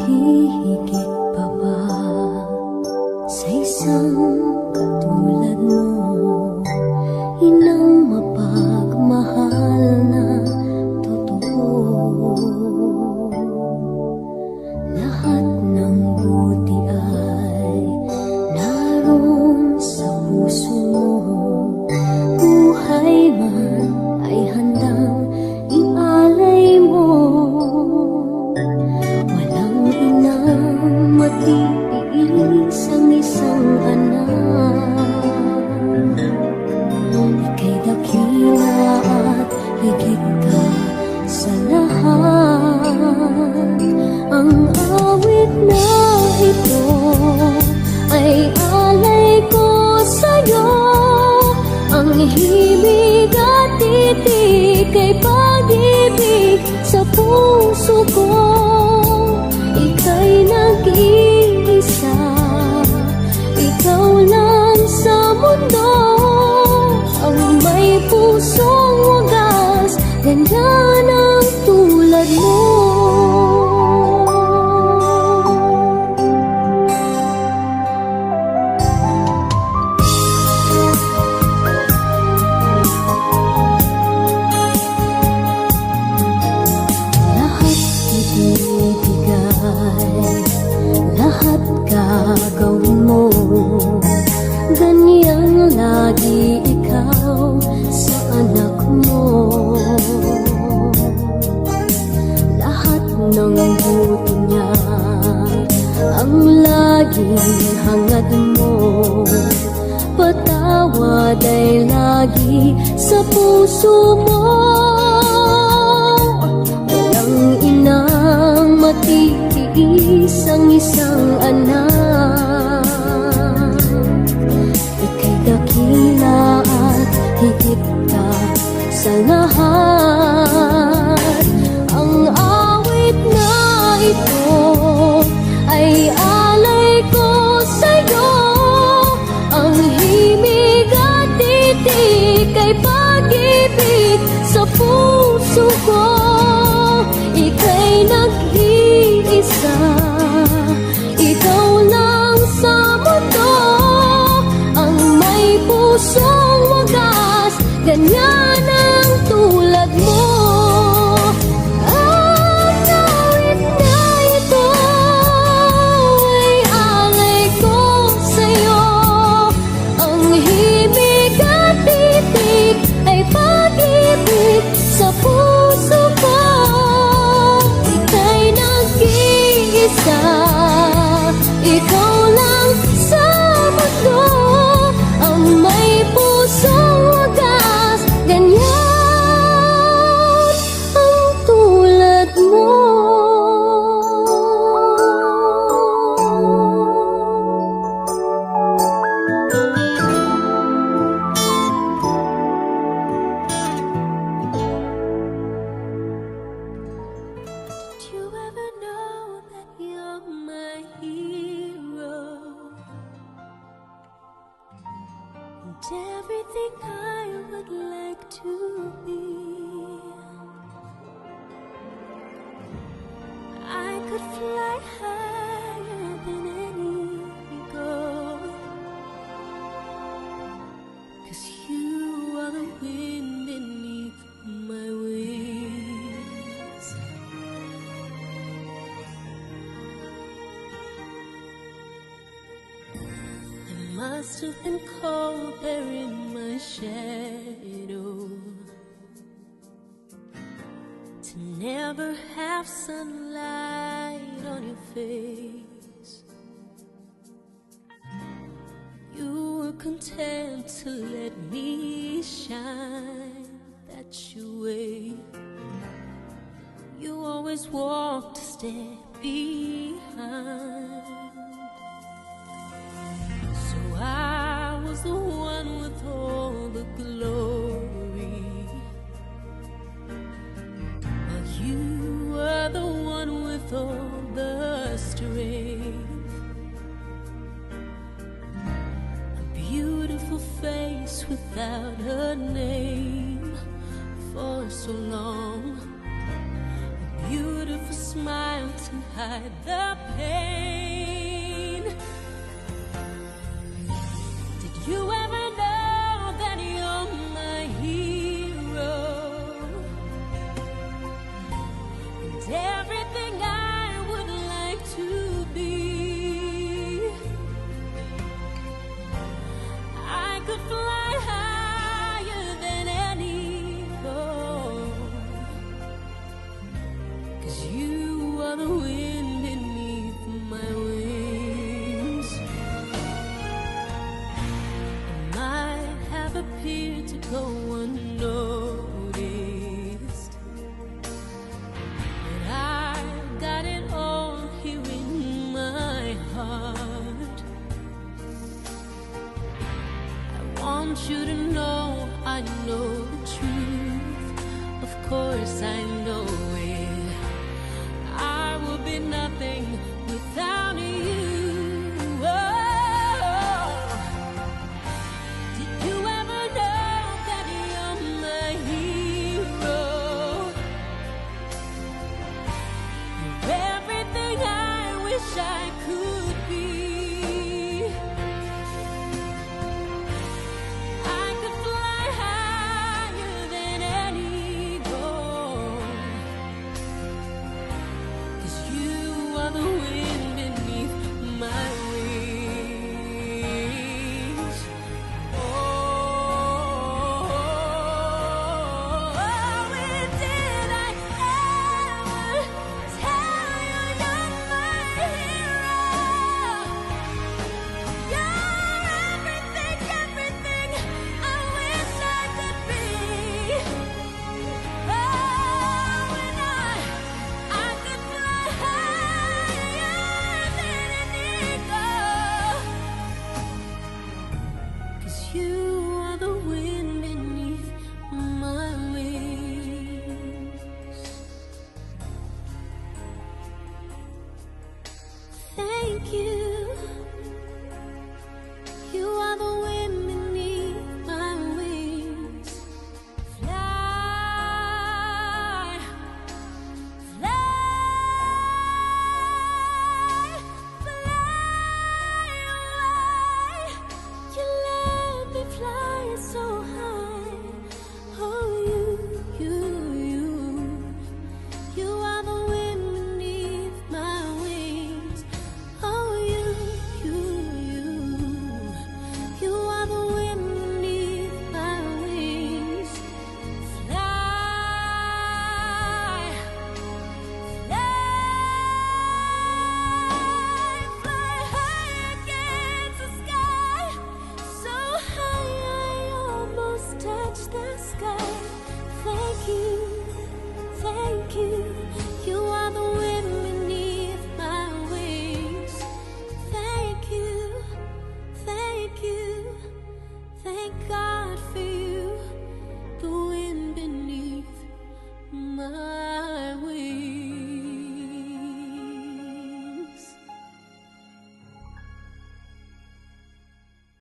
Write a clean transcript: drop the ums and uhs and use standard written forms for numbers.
hihigit pa ba sa isang katulad mo? Inang mapagmahal na totoo. Lahat ng buti ay naroon sa puso mo. Buhay man ay handang ialay mo. Walang inang matiilis ang isang anak. Ika'y dakila at higit ka sa lahat. Ang awit na ito ay alay ko sa'yo. Ang himig at titik ay pag-ibig sa puso ko. Ika'y nag-iisa, ikaw lang sa mundo. Ang may pusong wagas, ganyan ang tulad mo. Lahat gagawin mo, ganyang lagi ikaw sa anak mo. Lahat ng buti niya ang laging hangad mo. Patawad ay lagi sa puso mo. Walang inang matitiis ang isang anak. Ika'y dakila at higit ka sa lahat. Ang awit na ito ay alay ko sa'yo. Ang himig at titik ay pag-ibig sa puso ko. Ika'y nag-iisa, ikaw lang sa mundo. Ang may pusong wagas, ganyan ang tulad mo. Ang awit na ito ay alay ko sa'yo. Ang himig at titik ay pag-ibig sa puso ko. Ika'y nag-iisa, ikaw lang sa mundo. Ang may pusong wagas, ganyan ang tulad mo. Did you ever know that you're my hero? And everything I would like to be. I could fly higher than an eagle, 'cause you are the wind beneath my wings. I must have been cold there in my shadow, to never have sunlight on your face. You were content to let me shine that way. You always walked a step behind. So I was the one with all the glory, while you were the one with all the strength. A beautiful face without a name for so long. A beautiful smile to and hide the pain. Did you ever know that you're my hero? And everything I would like to be. I could fly higher than an eagle, 'cause you are the wind beneath my wings. I might have appeared to go unnoticed, but I've got it all here in my heart. I want you to know I know the truth. Of course I know it. I will be nothing without you. Oh, did you ever know that you're my hero? You're everything I wish I could be. I could fly higher than an eagle, 'cause you are the wind beneath my wings. Oh, when did I ever tell you you're my hero? You're everything, everything I wish I could be. Oh, when I could fly higher than an eagle, 'cause you are the wind beneath my wings. Thank you.